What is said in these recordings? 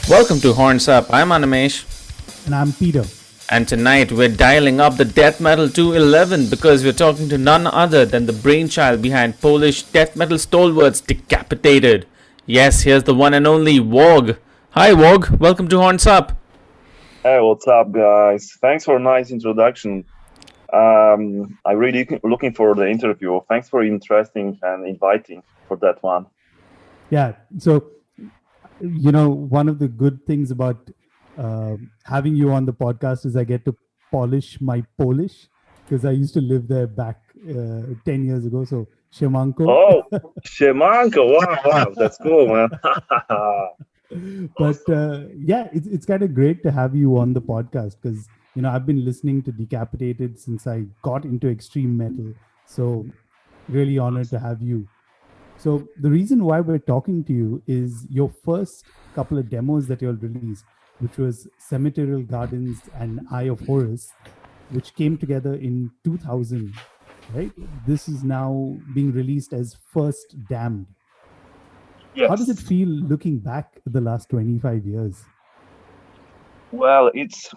Welcome to Horns Up. I'm Animesh. And I'm Peter. And tonight we're dialing up the death metal to 11 because we're talking to none other than the brainchild behind Polish death metal stalwarts Decapitated. Yes, here's the one and only Vogg. Hi Vogg, welcome to Horns Up. Hey, what's up, guys? Thanks for a nice introduction. I'm really looking for the interview. Thanks for interesting and inviting for that one. Yeah, so, one of the good things about having you on the podcast is I get to polish my Polish because I used to live there back 10 years ago. So, Siemanko. Oh, Siemanko. Wow, that's cool, man. But it's kind of great to have you on the podcast because, I've been listening to Decapitated since I got into extreme metal. So, really honored to have you. So the reason why we're talking to you is your first couple of demos that you all released, which was Cemeterial Gardens and Eye of Horus, which came together in 2000, right? This is now being released as First Damned. Yes. How does it feel looking back at the last 25 years? Well, it's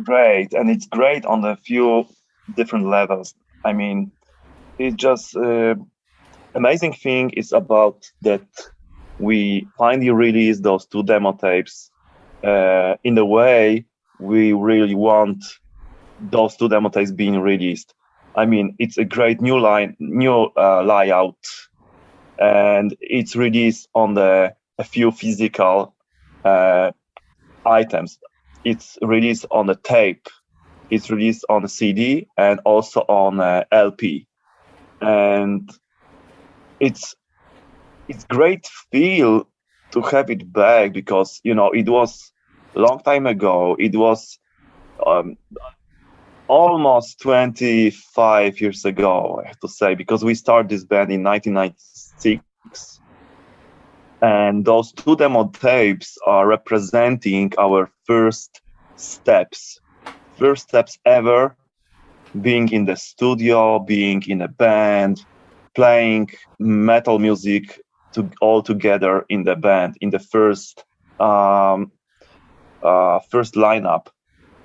great, and it's great on a few different levels. I mean, it just... amazing thing is about that we finally released those two demo tapes in the way we really want those two demo tapes being released. I mean, it's a great new layout, and it's released on a few physical items. It's released on the tape, it's released on a CD, and also on LP. And it's great feel to have it back because it was a long time ago. It was almost 25 years ago, I have to say, because we started this band in 1996, and those two demo tapes are representing our first steps ever, being in the studio, being in a band, playing metal music all together in the band in the first lineup.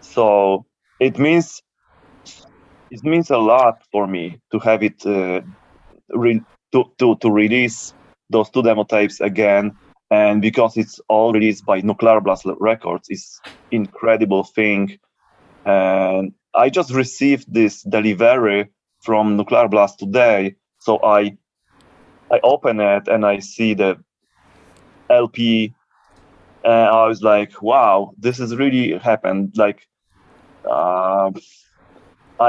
So it means a lot for me to have it to release those two demo tapes again, and because it's all released by Nuclear Blast Records, it's incredible thing. And I just received this delivery from Nuclear Blast today. So I open it and I see the LP, and I was like, wow, this has really happened. Like, I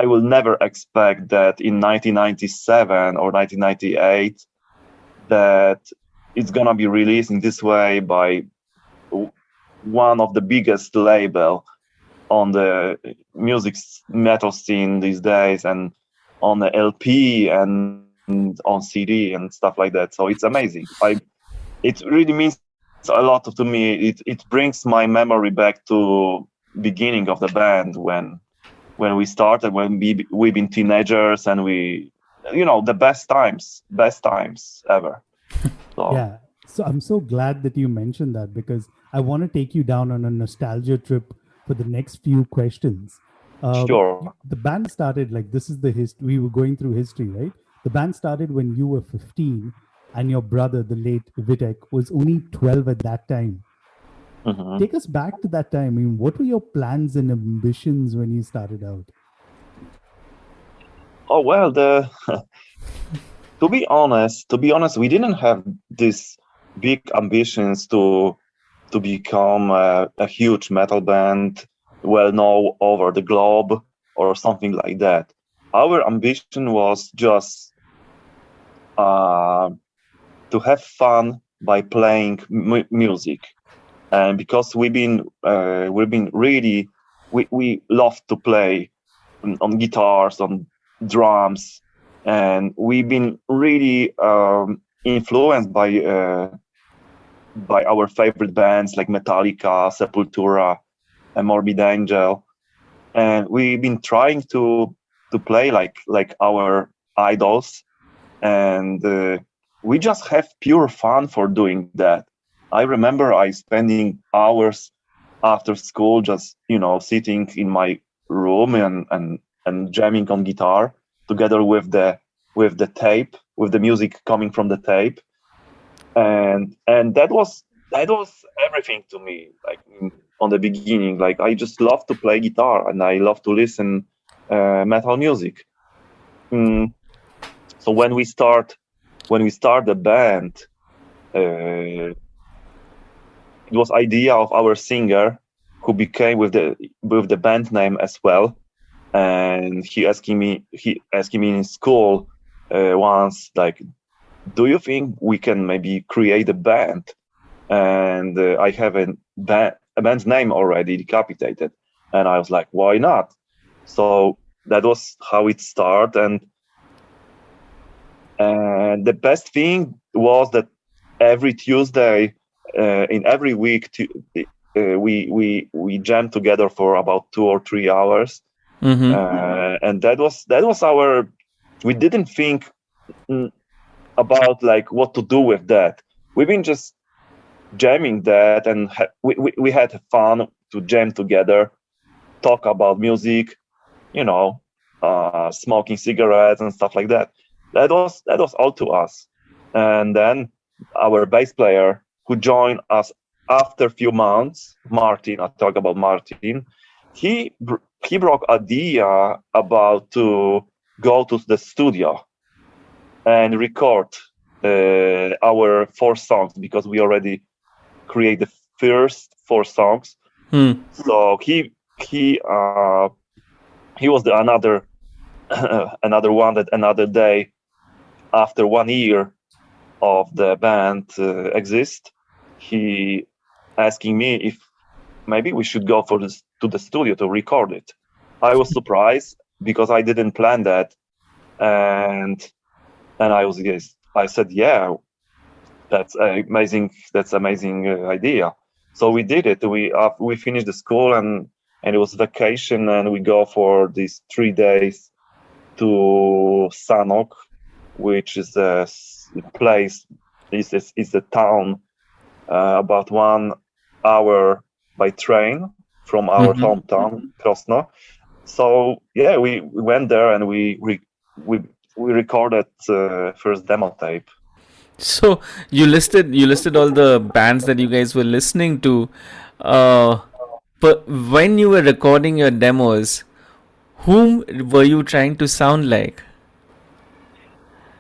will never expect that in 1997 or 1998 that it's gonna be released in this way by one of the biggest label on the music metal scene these days, and on the LP and on CD and stuff like that. So it's amazing. It really means a lot to me. It brings my memory back to beginning of the band when we started, when we've been teenagers, and the best times ever. So. Yeah. So I'm so glad that you mentioned that because I want to take you down on a nostalgia trip for the next few questions. Sure. The band started this is the history. We were going through history, right? The band started when you were 15 and your brother, the late Vitek, was only 12 at that time. Mm-hmm. Take us back to that time. I mean, what were your plans and ambitions when you started out? Oh, well, to be honest, we didn't have these big ambitions to become a huge metal band, well known over the globe or something like that. Our ambition was just to have fun by playing music, and because we love to play on guitars, on drums, and we've been really influenced by our favorite bands like Metallica, Sepultura, and Morbid Angel, and we've been trying to play like our idols, and we just have pure fun for doing that. I remember I spending hours after school just sitting in my room and jamming on guitar together with the tape, with the music coming from the tape, and that was everything to me. Like on the beginning, like I just love to play guitar and I love to listen metal music. So when we start the band, it was idea of our singer who became with the band name as well, and he asking me in school once, like, do you think we can maybe create a band? And I have a band's name already, Decapitated, and I was like, why not? So that was how it started, and the best thing was that every Tuesday in every week we jammed together for about 2 or 3 hours. And that was our. We didn't think about like what to do with that. We've been just jamming that, and we had fun to jam together, talk about music, smoking cigarettes and stuff like that. That was all to us. And then our bass player, who joined us after a few months, Martin, I talk about Martin, he brought idea about to go to the studio and record our 4 songs, because we already create the first 4 songs. So he was the another one that another day, after 1 year of the band exist, he asking me if maybe we should go to the studio to record it. I was surprised because I didn't plan that, and I said, yeah, that's amazing. That's amazing idea. So we did it. We finished the school, and it was vacation, and we go for these 3 days to Sanok, which is a place. Is a town about 1 hour by train from our hometown, Krosno. So yeah, we went there and we recorded first demo tape. So you listed all the bands that you guys were listening to, but when you were recording your demos, whom were you trying to sound like?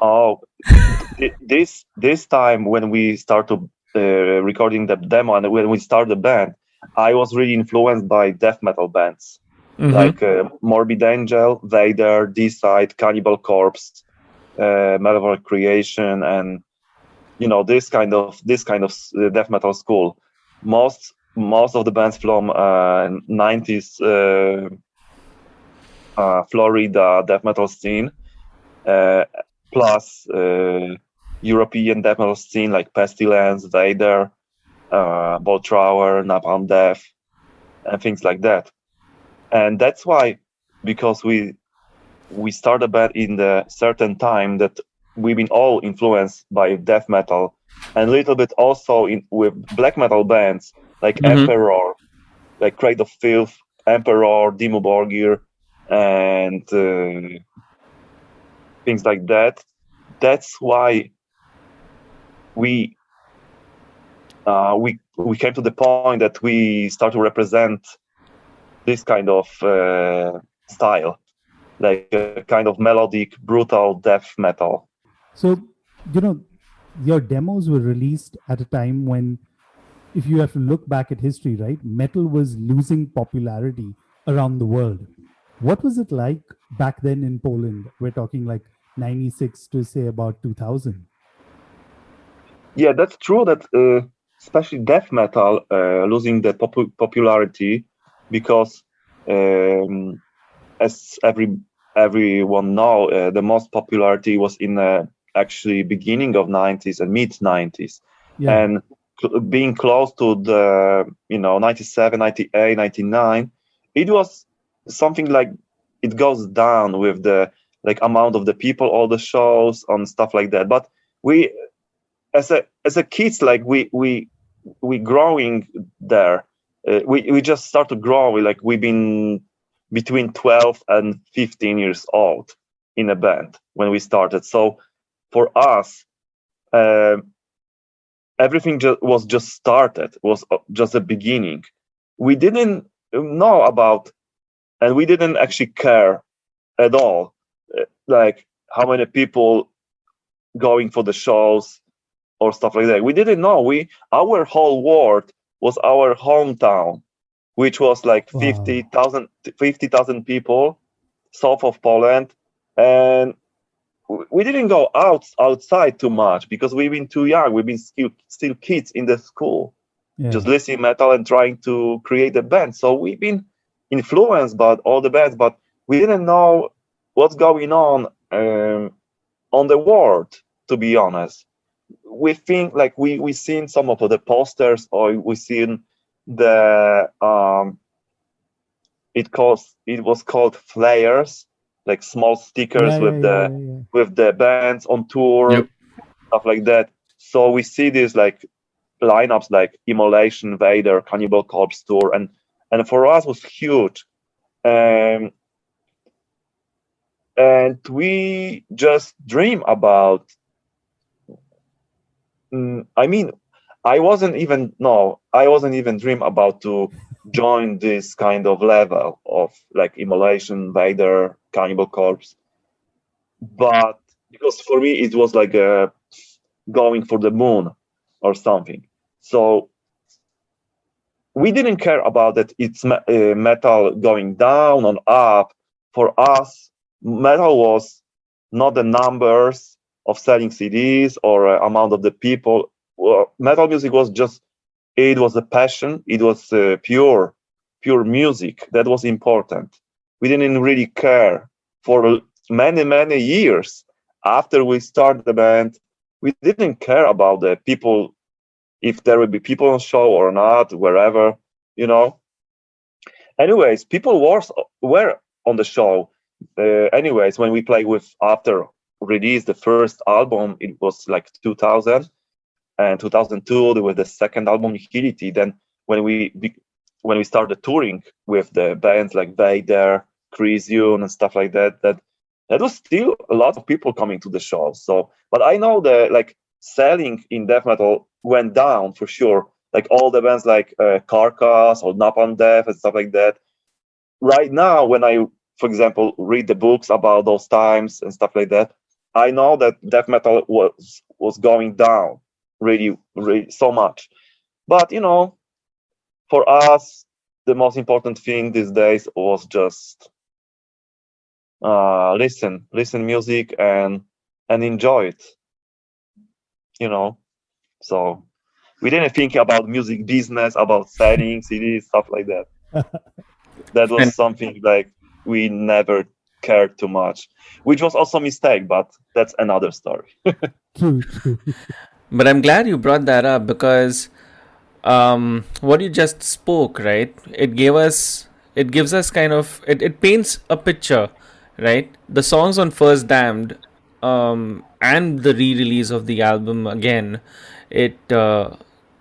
Oh, this time when we started recording the demo and when we started the band, I was really influenced by death metal bands like Morbid Angel, Vader, D-Side, Cannibal Corpse, Malevolent Creation, and this kind of death metal school. Most of the bands from 90s Florida death metal scene, plus European death metal scene like Pestilence, Vader, Bolt Thrower, Napalm Death, and things like that. And that's why, because we started a band in the certain time that we've been all influenced by death metal, and a little bit also with black metal bands like Emperor, like Crate of Filth, Emperor, Dimmu Borgir, and things like that. That's why we came to the point that we start to represent this kind of style, like a kind of melodic, brutal death metal. So, your demos were released at a time when, if you have to look back at history, right, metal was losing popularity around the world. What was it like back then in Poland? We're talking like 96 to say about 2000. Yeah, that's true that especially death metal losing the popularity, because as everyone know, the most popularity was in actually beginning of 90s and mid 90s. Yeah. And being close to the 97, 98, 99, it was something like it goes down with the amount of the people, all the shows and stuff like that. But we as a kids, like we we growing there. We just start to grow. Like we've been between 12 and 15 years old in a band when we started. So for us, everything was just started, was just the beginning. We didn't know about, and we didn't actually care at all, like how many people going for the shows or stuff like that. We didn't know. Our whole world was our hometown, which was like Wow. 50,000 people south of Poland, and we didn't go outside too much because we've been too young. We've been still kids in the school, Yeah. just listening metal and trying to create a band. So we've been influenced by all the bands, but we didn't know what's going on the world. To be honest, we think like we seen some of the posters, or we seen the it was called flyers, like small stickers Yeah. with the bands on tour, Yep. stuff like that. So we see these like lineups like Immolation, Vader, Cannibal Corpse tour, and for us was huge. And we just dream about. I mean, I wasn't even dream about to join this kind of level of like Immolation, Vader, Cannibal Corpse, but because for me it was like going for the moon or something. So we didn't care about that. It's metal going down or up. For us, metal was not the numbers of selling CDs or amount of the people. Well, metal music was just, it was a passion. It was pure music. That was important. We didn't really care for many years after we started the band. We didn't care about the people, if there would be people on show or not, wherever, you know. Anyways, people were on the show. Anyways, when we played with, after release the first album, it was like 2000 and 2002 with the second album Nihility. Then when we started touring with the bands like Vader, Crisium and stuff like that, that was still a lot of people coming to the show. So, but I know the like selling in death metal went down for sure. Like all the bands like Carcass or Napalm Death and stuff like that. Right now, when I, for example, read the books about those times and stuff like that, I know that death metal was going down really so much. But you know, for us, the most important thing these days was just listen music and enjoy it. You know, so we didn't think about music business, about selling CDs, stuff like that. That was And something like we never cared too much, which was also a mistake, but that's another story. True. but I'm glad you brought that up because what you just spoke, right? It gives us kind of it paints a picture, right? The songs on First Damned, and the re-release of the album again, it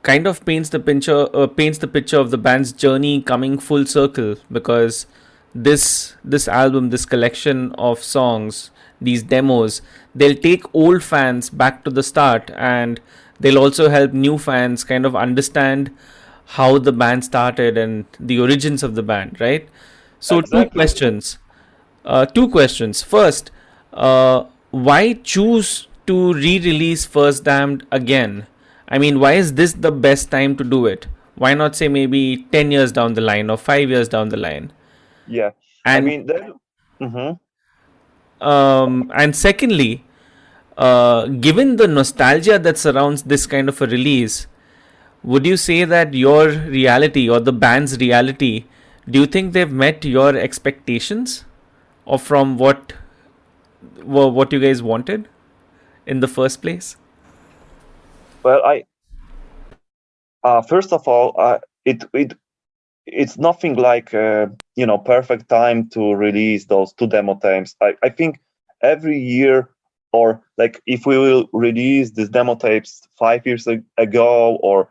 kind of paints the picture of the band's journey coming full circle because this album, this collection of songs, these demos, they'll take old fans back to the start, and they'll also help new fans kind of understand how the band started and the origins of the band, right? So Exactly. two questions. First, why choose to re-release First Damned again? I mean, why is this the best time to do it? Why not say maybe 10 years down the line or 5 years down the line? Yeah. I And mean, mhm. and secondly, given the nostalgia that surrounds this kind of a release, would you say that your reality or the band's reality, do you think they've met your expectations, or from what you guys wanted in the first place? Well, I first of all, it's nothing like perfect time to release those two demo tapes. I think every year, or like if we will release these demo tapes 5 years ago, or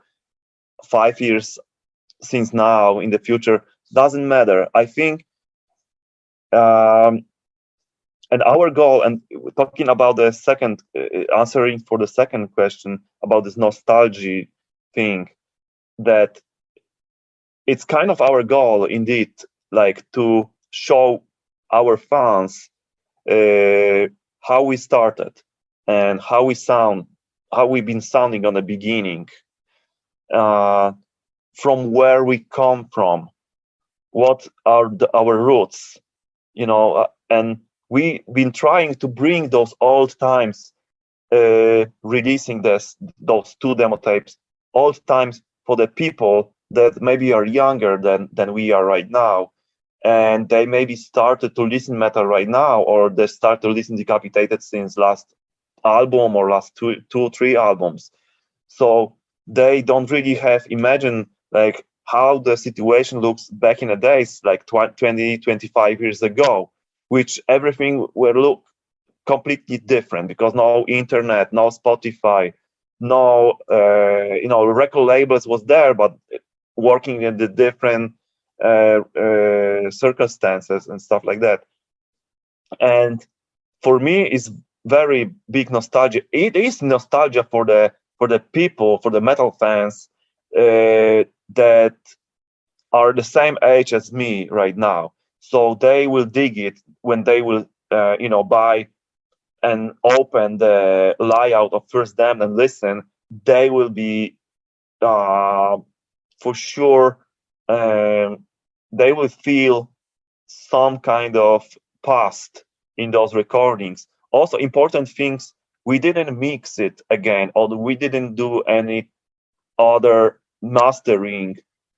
5 years since now, in the future, doesn't matter. I think, and our goal, and talking about the second, answering for the second question about this nostalgia thing, that it's kind of our goal indeed, like to show our fans how we started and how we've been sounding on the beginning, from where we come from, what are our roots, and we've been trying to bring those old times, releasing those 2 demo tapes, old times for the people that maybe are younger than we are right now, and they maybe started to listen metal right now, or they start to listen Decapitated since last album or last two 3 albums. So they don't really have imagined like how the situation looks back in the days, like 20, 25 years ago, which everything will look completely different, because no internet, no Spotify, no record labels was there, but working in the different circumstances and stuff like that. And for me, it's very big nostalgia. It is nostalgia for the people, for the metal fans that are the same age as me right now. So they will dig it when they will buy and open the layout of First Damned and listen. They will be for sure, they will feel some kind of past in those recordings. Also, important things, we didn't mix it again, or we didn't do any other mastering.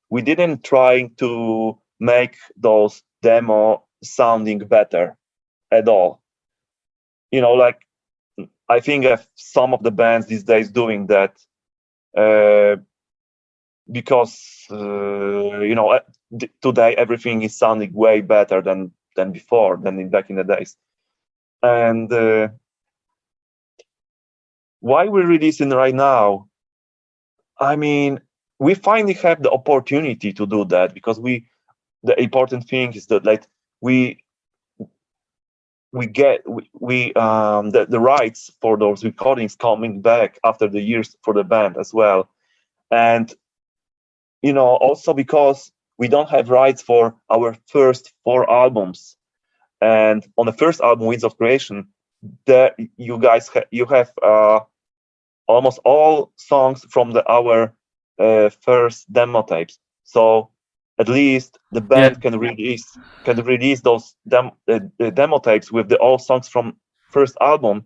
We didn't try to make those demo sounding better at all. Like, I think some of the bands these days doing that, because today everything is sounding way better than before, back in the days. And why we're releasing right now, I mean, we finally have the opportunity to do that, because the important thing is that, like, we get the rights for those recordings coming back after the years for the band as well. And also because we don't have rights for our first 4 albums, and on the first album, Winds of Creation, there you guys you have almost all songs from our first demo tapes. So at least the band can release those demo tapes with all songs from first album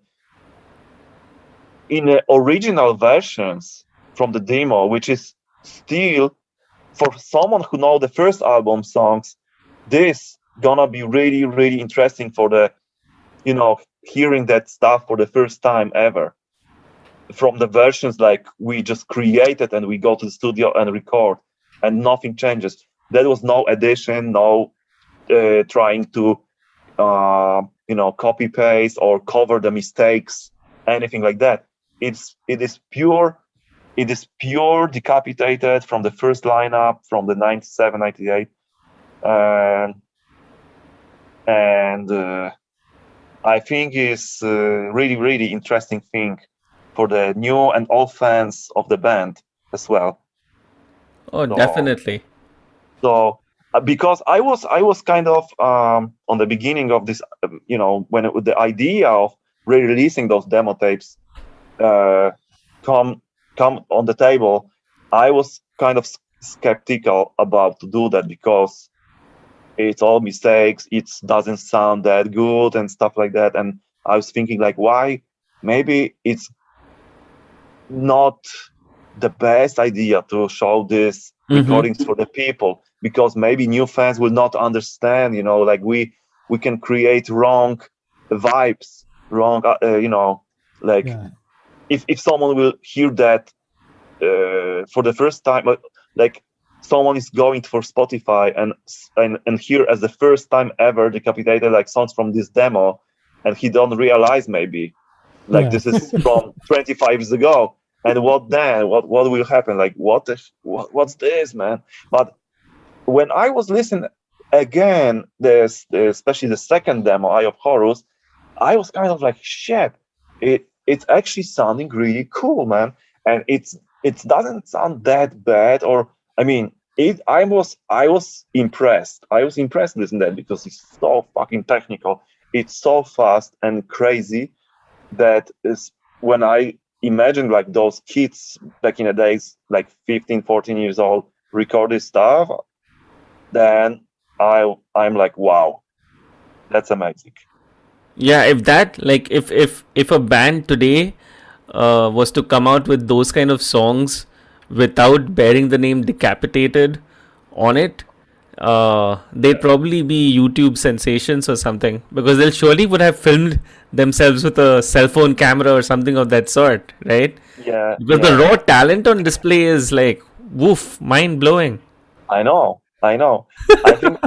in the original versions from the demo, which is still, for someone who know the first album songs, this gonna be really, really interesting for the hearing that stuff for the first time ever, from the versions like we just created and we go to the studio and record and nothing changes. There was no addition, no trying to copy paste or cover the mistakes, anything like that. It is pure Decapitated from the first lineup from the 97, 98. And I think it's a really, really interesting thing for the new and old fans of the band as well. Oh, definitely. So because I was kind of on the beginning of this, when the idea of re-releasing those demo tapes come on the table, I was kind of skeptical about to do that, because it's all mistakes, it doesn't sound that good and stuff like that. And I was thinking, like, why? Maybe it's not the best idea to show these recordings for the people, because maybe new fans will not understand, like we can create wrong vibes, wrong, if someone will hear that for the first time, like someone is going for Spotify and hear as the first time ever Decapitated, like, songs from this demo, and he don't realize maybe, like, this is from 25 years ago. And what then? What will happen? Like what's this, man? But when I was listening again, especially the second demo, Eye of Horus, I was kind of like, shit, it's actually sounding really cool, man. And it doesn't sound that bad, or I mean, I was impressed. I was impressed listening to that because it's so fucking technical. It's so fast and crazy that is when I imagine like those kids back in the days, like 15, 14 years old, recorded stuff, then I'm like, wow, that's amazing. Yeah, if a band today was to come out with those kind of songs without bearing the name Decapitated on it, they'd probably be YouTube sensations or something, because they'll surely would have filmed themselves with a cell phone camera or something of that sort, right? Yeah, Because the raw talent on display is like, woof, mind blowing. I know. I think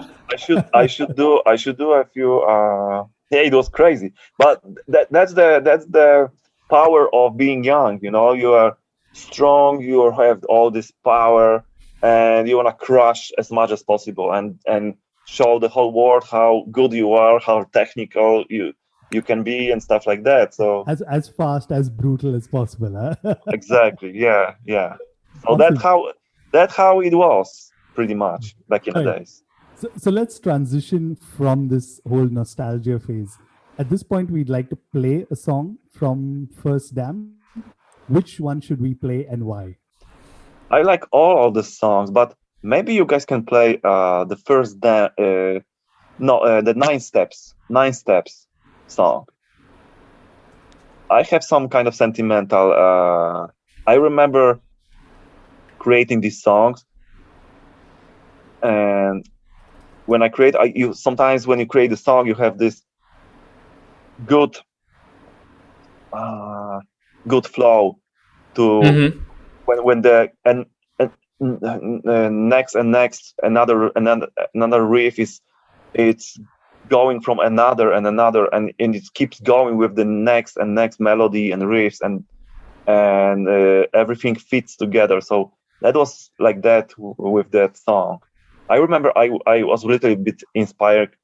I should do a few. Yeah, it was crazy, but that's the power of being young. You know, you are strong. You have all this power, and you wanna crush as much as possible, and show the whole world how good you are, how technical you can be, and stuff like that. So As fast, as brutal as possible, huh? exactly, yeah. So Awesome. that's how it was pretty much back in the Right. days. So let's transition from this whole nostalgia phase. At this point, we'd like to play a song from First Dam. Which one should we play and why? I like all of the songs, but maybe you guys can play the first the nine steps song. I have some kind of sentimental. I remember creating these songs, and when I create, you sometimes when you create a song, you have this good good flow to Mm-hmm. when the and next another riff is it's going from another and it keeps going with the next and next melody and riffs and everything fits together. So that was like that with that song. I remember I was a little bit inspired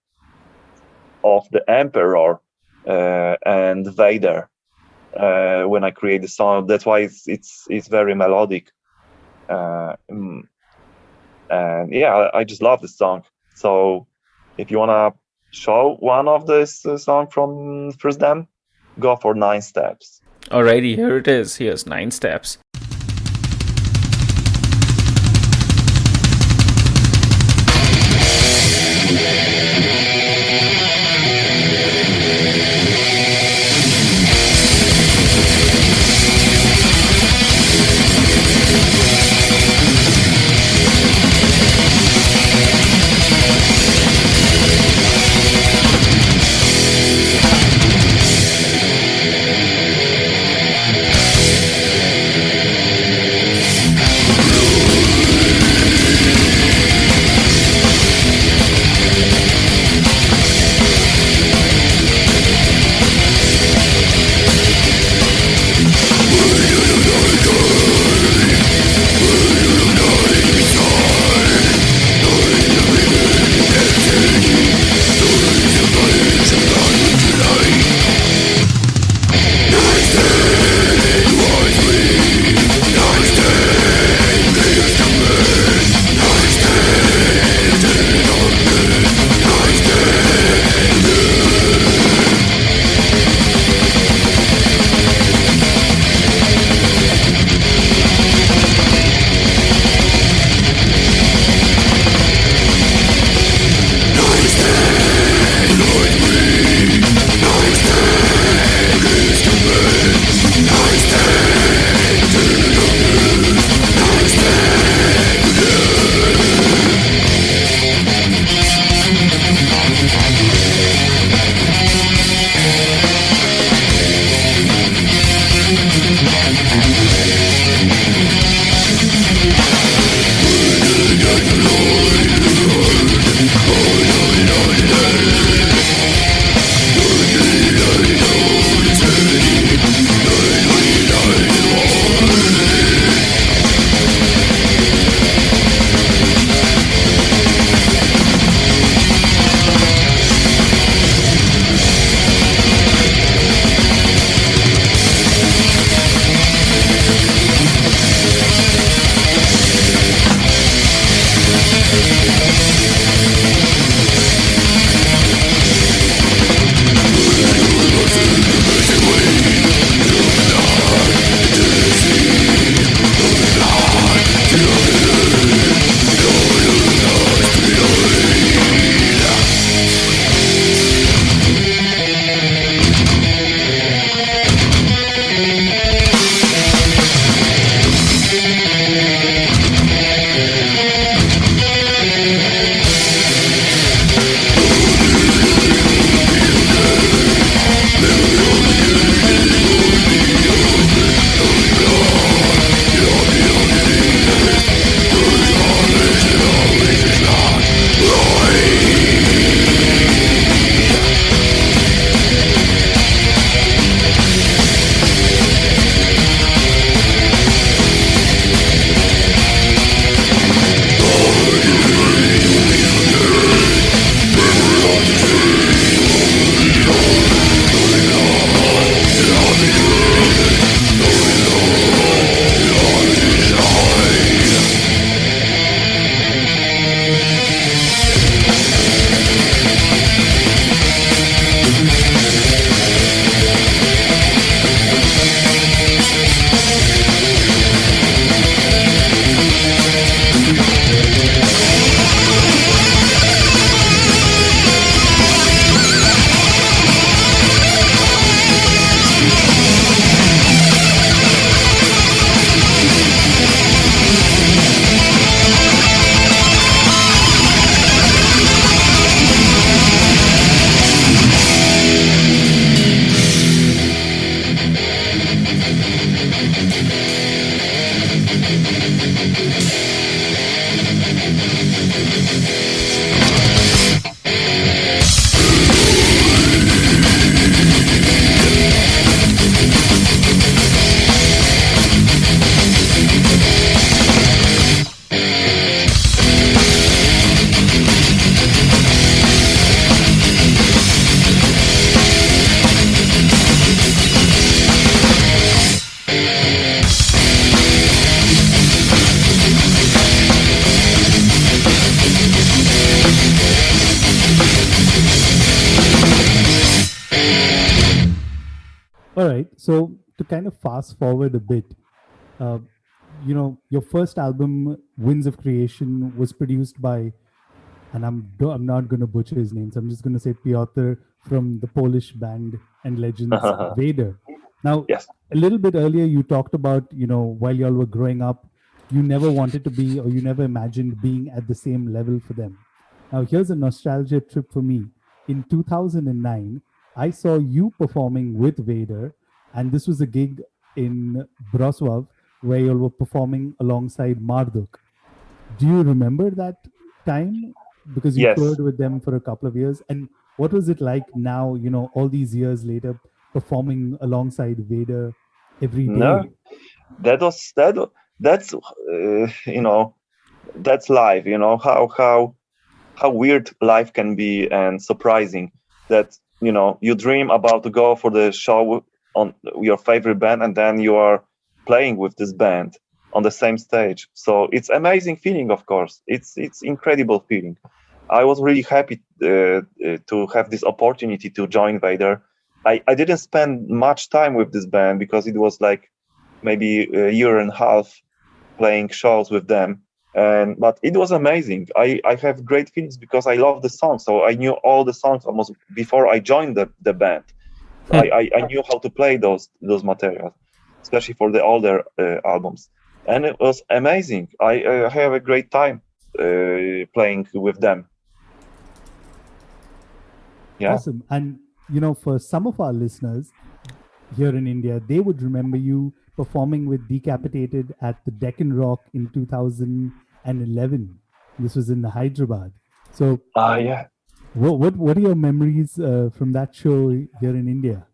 of the Emperor and Vader when I create the song. That's why it's very melodic. And yeah, I just love this song. So if you wanna show one of this song from First Dam, go for Nine Steps. Alrighty, here it is. Here's 9 steps. All right. So to kind of fast forward a bit, uh, your first album, Winds of Creation, was produced by, and I'm not going to butcher his names. I'm just going to say Piotr from the Polish band and legends Vader. Now, Yes. a little bit earlier, you talked about, while y'all were growing up, you never wanted to be, or you never imagined being at the same level for them. Now, here's a nostalgia trip for me. In 2009, I saw you performing with Vader, and this was a gig in Wrocław where you were performing alongside Marduk. Do you remember that time? Because you Yes. toured with them for a couple of years. And what was it like now, all these years later, performing alongside Vader every No, day? that's that's life. How weird life can be and surprising that you dream about to go for the show on your favorite band and then you are playing with this band on the same stage. So it's amazing feeling. Of course, it's incredible feeling. I was really happy to have this opportunity to join Vader. I didn't spend much time with this band because it was like maybe a year and a half playing shows with them, and but it was amazing. I have great feelings because I love the songs, so I knew all the songs almost before I joined the band. I knew how to play those materials, especially for the older albums, and it was amazing. I have a great time playing with them. Yeah. Awesome. And, for some of our listeners here in India, they would remember you performing with Decapitated at the Deccan Rock in 2011. This was in Hyderabad. So, Yeah. what are your memories from that show here in India?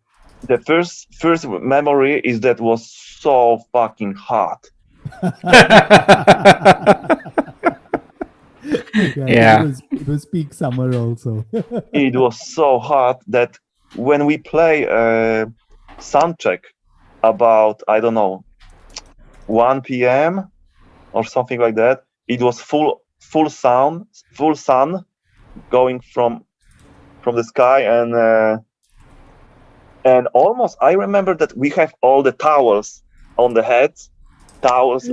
The first memory is that was so fucking hot. Yeah. It was peak summer also. It was so hot that when we play sound check about, I don't know, 1 p.m. or something like that, it was full sun going from the sky, and almost I remember that we have all the towels on the heads, towels,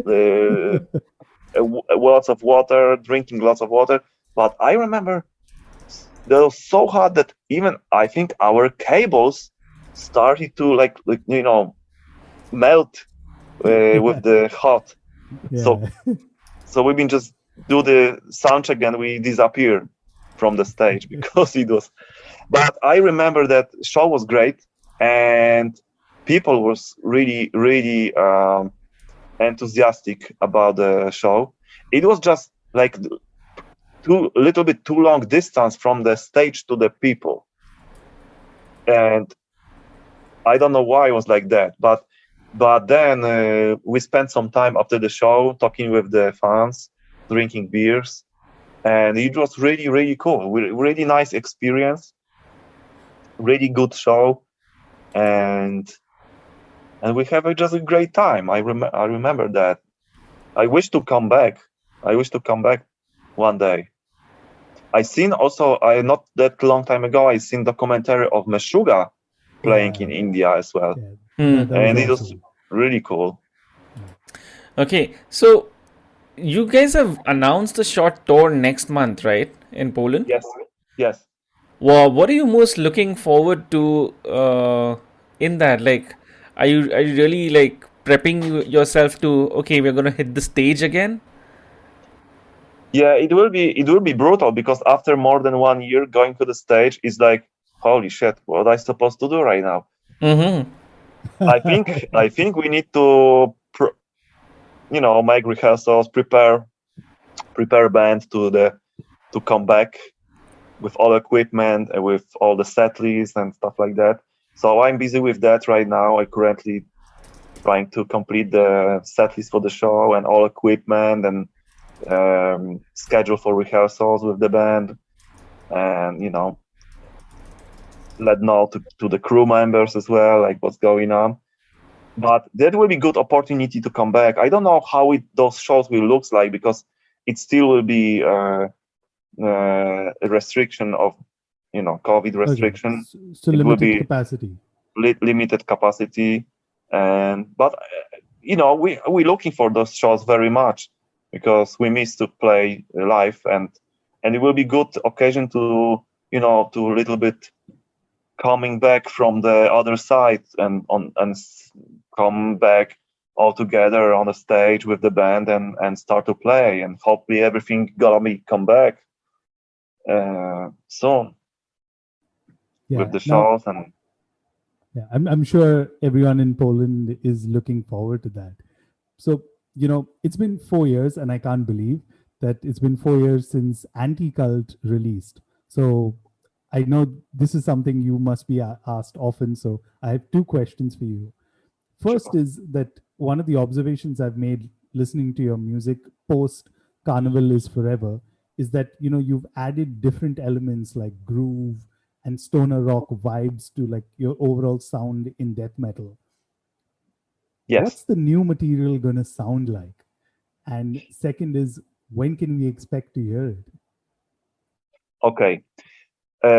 lots of water, drinking lots of water. But I remember that was so hot that even I think our cables started to like melt with the hot. Yeah. So we've been just do the sound check and we disappear from the stage because it was. But I remember that show was great and people was really enthusiastic about the show. It was just like a little bit too long distance from the stage to the people, and I don't know why it was like that. But then we spent some time after the show talking with the fans, drinking beers, and it was really cool. Really nice experience, really good show, and we have just a great time. I remember that. I wish to come back. One day. I seen also, I not that long time ago, I seen documentary of Meshuggah playing in India as well. Yeah, that And was it was awesome. really cool. Okay, so you guys have announced a short tour next month, right? In Poland? Yes. Well, what are you most looking forward to in that? Like, are you really like prepping yourself to, okay, we're gonna hit the stage again? Yeah, it will be brutal because after more than 1 year going to the stage is like, holy shit, what am I supposed to do right now? Mm-hmm. I think we need to make rehearsals, prepare band to come back with all equipment and with all the set lists and stuff like that. So I'm busy with that right now. I currently trying to complete the set list for the show and all equipment and schedule for rehearsals with the band, and let know to the crew members as well, like what's going on. But that will be good opportunity to come back. I don't know how those shows will look like because it still will be a restriction of COVID restriction. So It will limited be capacity. limited capacity, but we're looking for those shows very much because we miss to play live, and it will be good occasion to to a little bit coming back from the other side and come back all together on the stage with the band and start to play, and hopefully everything gonna come back soon with the shows. And yeah, I'm sure everyone in Poland is looking forward to that. So, it's been 4 years, and I can't believe that it's been 4 years since Anti-Cult released. So, I know this is something you must be asked often. So, I have two questions for you. First is that one of the observations I've made listening to your music post Carnival is Forever is that, you've added different elements like groove and stoner rock vibes to like your overall sound in death metal. yes. What's the new material going to sound like? And second is, when can we expect to hear it? Okay.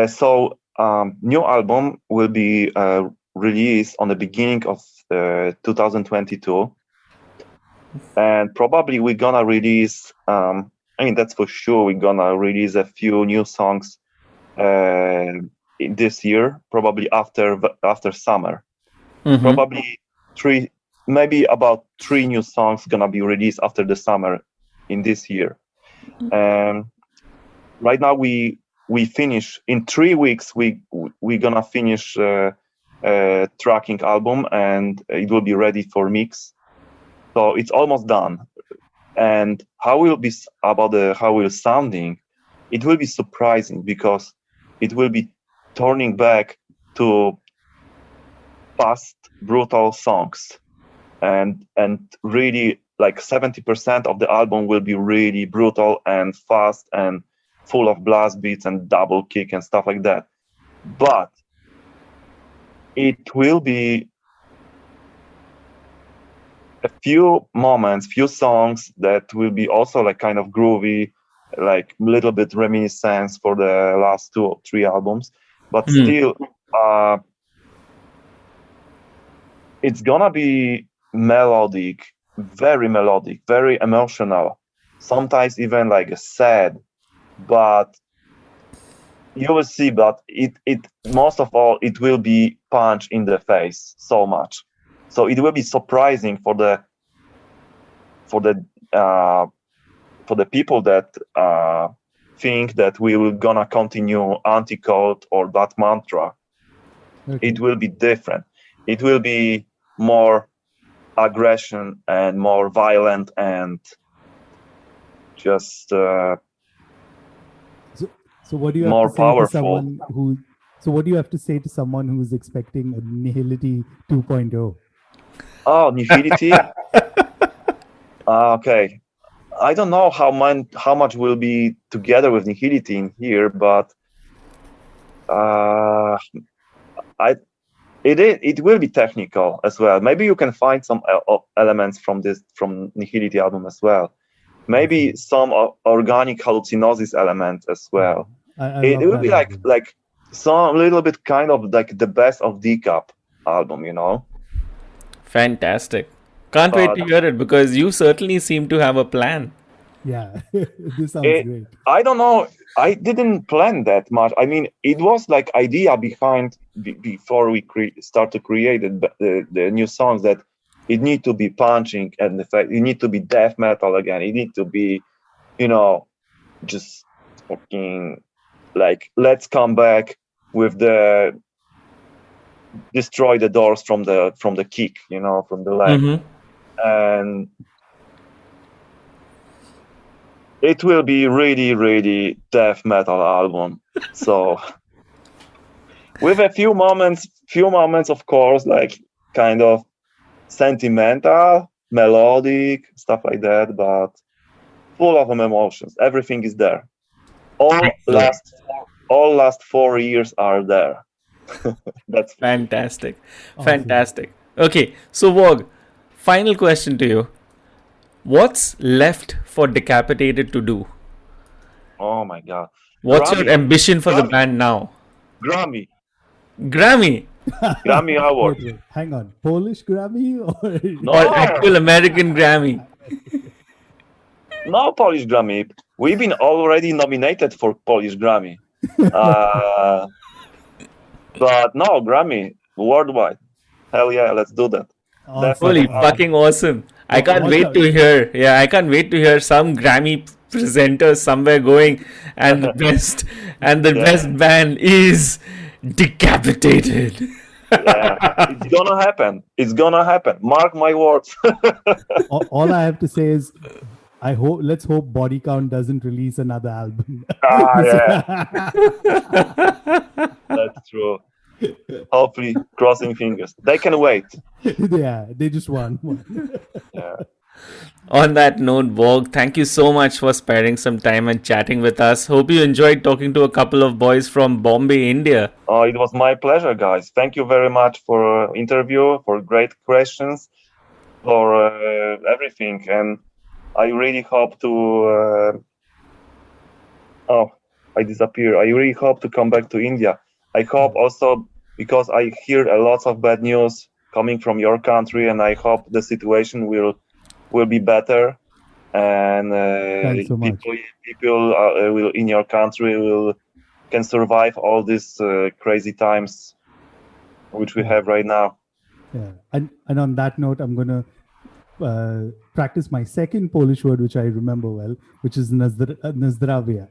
So new album will be released on the beginning of 2022. And probably we're gonna release, that's for sure, we're gonna release a few new songs this year, probably after summer. Mm-hmm. Probably maybe about 3 new songs gonna be released after the summer in this year. Right now we finish in 3 weeks. We're gonna finish tracking album, and it will be ready for mix. So it's almost done. And how will be about how will sounding? It will be surprising because it will be turning back to fast, brutal songs, and really like 70% of the album will be really brutal and fast and full of blast beats and double kick and stuff like that. But it will be a few songs that will be also like kind of groovy, like a little bit reminiscence for the last 2 or 3 albums, but still it's gonna be melodic, very emotional, sometimes even like sad, but you will see. But it most of all, it will be punch in the face so much. So it will be surprising for the people that think that we will gonna continue Anti-Cult or that mantra. Okay. It will be different. It will be more aggression and more violent and just so what do you more have to say powerful. To someone who? So what do you have to say to someone who's expecting a Nihility 2.0? Oh, Nihility. Okay, I don't know how much will be together with Nihility in here, but it will be technical as well. Maybe you can find some elements from Nihility album as well. Maybe some organic hallucinosis element as well. It will be like some little bit kind of like the best of Decap album, Fantastic. Can't wait to hear it, because you certainly seem to have a plan. Yeah, this sounds great. I don't know. I didn't plan that much. I mean, it was like idea behind before we start to create the new songs, that it need to be punching, and the fact it need to be death metal again. It need to be, just fucking like, let's come back with the destroy the doors from the kick, from the leg. Mm-hmm. And it will be really, really death metal album. So with a few moments, of course, like kind of sentimental, melodic, stuff like that, but full of emotions. Everything is there. All last 4 years are there. That's fantastic. Fantastic. Okay, so Vogg, final question to you. What's left for Decapitated to do? Oh my God. What's your ambition for the band now? Grammy. Grammy Award. Wait, hang on. Polish Grammy or No, Or actual American Grammy. no Polish Grammy. We've been already nominated for Polish Grammy. But no, Grammy worldwide. Hell yeah, let's do that. Awesome. Holy fucking awesome. I can't watch wait out. to hear. Yeah, I can't wait to hear some Grammy presenters somewhere going and the best best band is Decapitated. Yeah, it's gonna happen. It's gonna happen. Mark my words. All I have to say is, let's hope Body Count doesn't release another album. Yeah, that's true. Hopefully, crossing fingers. They can wait. Yeah, they just won. Yeah. On that note, Vogg, thank you so much for sparing some time and chatting with us. Hope you enjoyed talking to a couple of boys from Bombay, India. Oh, it was my pleasure, guys. Thank you very much for interview, for great questions, for everything, and I really hope to. I disappear. I really hope to come back to India. I hope also because I hear a lot of bad news coming from your country, and I hope the situation will be better, and Thanks so much. people will in your country can survive all these crazy times which we have right now. Yeah, and on that note, I'm gonna practice my second Polish word, which I remember well, which is nazdravia.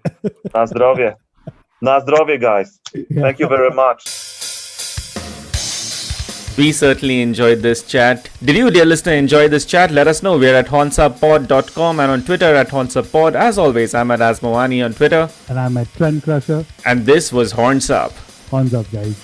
Na zdrowie. Na zdrowie, guys. Yeah. Thank you very much. We certainly enjoyed this chat. Did you, dear listener, enjoy this chat? Let us know. We're at hornsupod.com and on Twitter at hornsupod. As always, I'm at Asmawani on Twitter. And I'm at Trend Crusher. And this was Horns Up. Horns up, guys.